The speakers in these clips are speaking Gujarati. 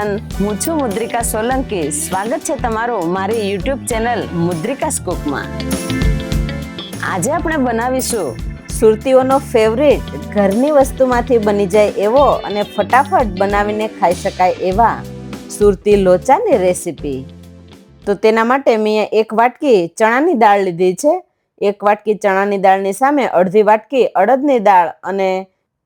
એવરીવન, હું છું મુદ્રિકા સોલંકી. સ્વાગત છે તમારું મારી યુટ્યુબ ચેનલ મુદ્રિકાસ કુકમાં. આજે આપણે બનાવીશું સુરતીઓનો ફેવરિટ ઘરની વસ્તુમાંથી બની જાય એવો અને ફટાફટ બનાવીને ખાઈ શકાય એવા સુરતી લોચાની રેસીપી. તો તેના માટે મેં એક વાટકી ચણાની દાળ લીધી છે. એક વાટકી ચણાની દાળની સામે અડધી વાટકી અડદની દાળ અને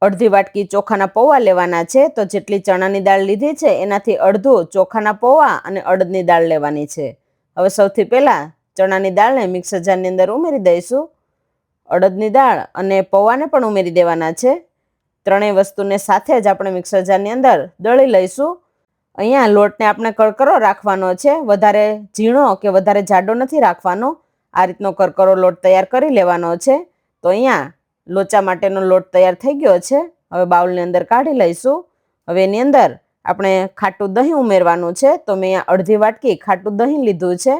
અડધી વાટકી ચોખાના પૌવા લેવાના છે. તો જેટલી ચણાની દાળ લીધી છે એનાથી અડધું ચોખાના પૌવા અને અડદની દાળ લેવાની છે. હવે સૌથી પહેલાં ચણાની દાળને મિક્સર જારની અંદર ઉમેરી દઈશું. અડદની દાળ અને પૌવાને પણ ઉમેરી દેવાના છે. ત્રણેય વસ્તુને સાથે જ આપણે મિક્સર જારની અંદર દળી લઈશું. અહીંયા લોટને આપણે કરકરો રાખવાનો છે. વધારે ઝીણો કે વધારે જાડો નથી રાખવાનો. આ રીતનો કરકરો લોટ તૈયાર કરી લેવાનો છે. તો અહીંયા લોચા માટેનો લોટ તૈયાર થઈ ગયો છે. હવે બાઉલની અંદર કાઢી લઈશું. હવે એની અંદર આપણે ખાટું દહીં ઉમેરવાનું છે. તો મેં અહીંયા અડધી વાટકી ખાટું દહીં લીધું છે.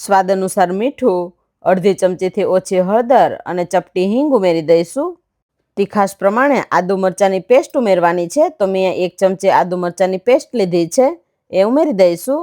સ્વાદ અનુસાર મીઠું, અડધી ચમચીથી ઓછી હળદર અને ચપટી હિંગ ઉમેરી દઈશું. તીખાશ પ્રમાણે આદુ મરચાંની પેસ્ટ ઉમેરવાની છે. તો મેં અહીંયા 1 ચમચી આદુ મરચાંની પેસ્ટ લીધી છે, એ ઉમેરી દઈશું.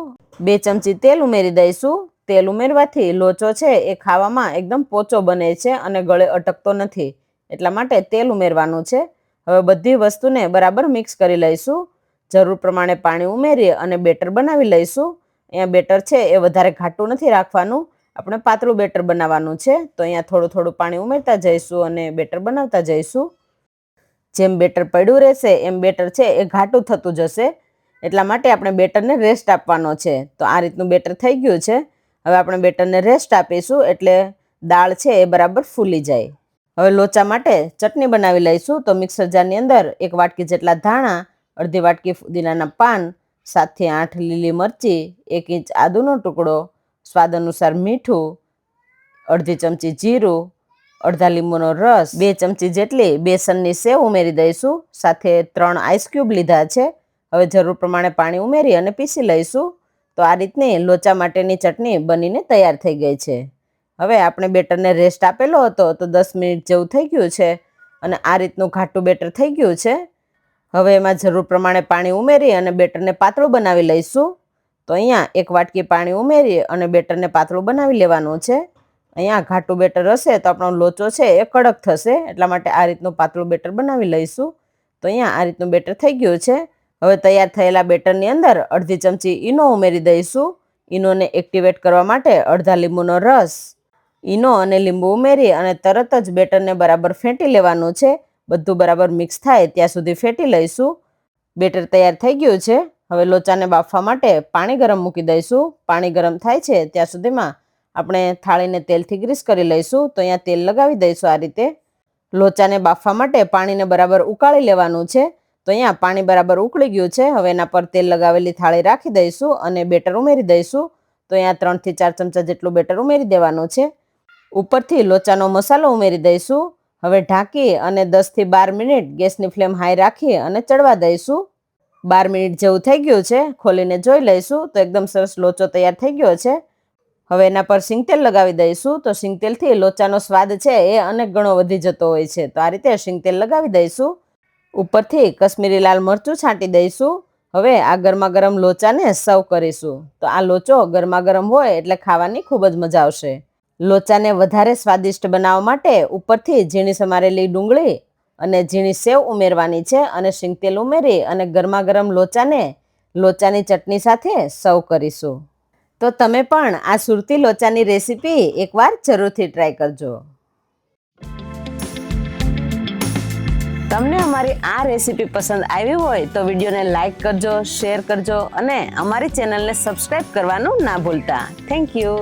2 ચમચી તેલ ઉમેરી દઈશું. તેલ ઉમેરવાથી લોચો છે એ ખાવામાં એકદમ પોચો બને છે અને ગળે અટકતો નથી, એટલા માટે તેલ ઉમેરવાનું છે. હવે બધી વસ્તુને બરાબર મિક્સ કરી લઈશું. જરૂર પ્રમાણે પાણી ઉમેરી અને બેટર બનાવી લઈશું. અહીંયા બેટર છે એ વધારે ઘાટું નથી રાખવાનું, આપણે પાતળું બેટર બનાવવાનું છે. તો અહીંયા થોડું થોડું પાણી ઉમેરતા જઈશું અને બેટર બનાવતા જઈશું. જેમ બેટર પડ્યું રહેશે એમ બેટર છે એ ઘાટું થતું જશે, એટલા માટે આપણે બેટરને રેસ્ટ આપવાનો છે. તો આ રીતનું બેટર થઈ ગયું છે. હવે આપણે બેટરને રેસ્ટ આપીશું એટલે દાળ છે એ બરાબર ફૂલી જાય. હવે લોચા માટે ચટણી બનાવી લઈશું. તો મિક્સર જારની અંદર 1 વાટકી જેટલા ધાણા, અડધી વાટકી ફુદીનાના પાન, 7 થી 8 લીલી મરચી, 1 ઇંચ આદુનો ટુકડો, સ્વાદ અનુસાર મીઠું, અડધી ચમચી જીરું, અડધા લીંબુનો રસ, 2 ચમચી જેટલી બેસનની સેવ ઉમેરી દઈશું. સાથે 3 આઈસ ક્યુબ લીધા છે. હવે જરૂર પ્રમાણે પાણી ઉમેરી અને પીસી લઈશું. તો આ રીતની લોચા માટેની ચટણી બનીને તૈયાર થઈ ગઈ છે. હવે આપણે બેટરને રેસ્ટ આપેલો હતો તો 10 મિનિટ જેવું થઈ ગયું છે અને આ રીતનું ઘાટું બેટર થઈ ગયું છે. હવે એમાં જરૂર પ્રમાણે પાણી ઉમેરી અને બેટરને પાતળું બનાવી લઈશું. તો અહીંયા 1 વાટકી પાણી ઉમેરી અને બેટરને પાતળું બનાવી લેવાનું છે. અહીંયા ઘાટું બેટર હશે તો આપણો લોચો છે એ કડક થશે, એટલા માટે આ રીતનું પાતળું બેટર બનાવી લઈશું. તો અહીંયા આ રીતનું બેટર થઈ ગયું છે. હવે તૈયાર થયેલા બેટરની અંદર અડધી ચમચી ઈનો ઉમેરી દઈશું. ઈનોને એક્ટિવેટ કરવા માટે અડધા લીંબુનો રસ, ઈનો અને લીંબુ ઉમેરી અને તરત જ બેટરને બરાબર ફેંટી લેવાનું છે. બધું બરાબર મિક્સ થાય ત્યાં સુધી ફેંટી લઈશું. બેટર તૈયાર થઈ ગયું છે. હવે લોચાને બાફવા માટે પાણી ગરમ મૂકી દઈશું. પાણી ગરમ થાય છે ત્યાં સુધીમાં આપણે થાળીને તેલથી ગ્રીસ કરી લઈશું. તો અહીંયા તેલ લગાવી દઈશું. આ રીતે લોચાને બાફવા માટે પાણીને બરાબર ઉકાળી લેવાનું છે. તો અહીંયા પાણી બરાબર ઉકળી ગયું છે. હવે એના પર તેલ લગાવેલી થાળી રાખી દઈશું અને બેટર ઉમેરી દઈશું. તો અહીંયા 3 થી 4 ચમચા જેટલું બેટર ઉમેરી દેવાનું છે. ઉપરથી લોચાનો મસાલો ઉમેરી દઈશું. હવે ઢાંકી અને 10 થી 12 મિનિટ ગેસની ફ્લેમ હાઈ રાખી અને ચડવા દઈશું. 12 મિનિટ જેવું થઈ ગયું છે. ખોલીને જોઈ લઈશું તો એકદમ સરસ લોચો તૈયાર થઈ ગયો છે. હવે એના પર સિંગતેલ લગાવી દઈશું. તો સિંગતેલથી લોચાનો સ્વાદ છે એ અનેક ગણો વધી જતો હોય છે. તો આ રીતે સિંગતેલ લગાવી દઈશું. ઉપરથી કશ્મીરી લાલ મરચું છાંટી દઈશું. હવે આ ગરમા ગરમ લોચાને સર્વ કરીશું. તો આ લોચો ગરમા ગરમ હોય એટલે ખાવાની ખૂબ જ મજા આવશે. લોચાને વધારે સ્વાદિષ્ટ બનાવવા માટે ઉપરથી ઝીણી સમારેલી ડુંગળી અને ઝીણી સેવ ઉમેરવાની છે અને સિંગતેલ ઉમેરી અને ગરમા ગરમ લોચાને લોચાની ચટણી સાથે સર્વ કરીશું. તો તમે પણ આ સુરતી લોચાની રેસીપી એકવાર જરૂરથી ટ્રાય કરજો. તમને અમારી આ રેસીપી પસંદ આવી હોય તો વિડીયોને લાઈક કરજો, શેર કરજો અને અમારી ચેનલને સબસ્ક્રાઈબ કરવાનું ના ભૂલતા. Thank you.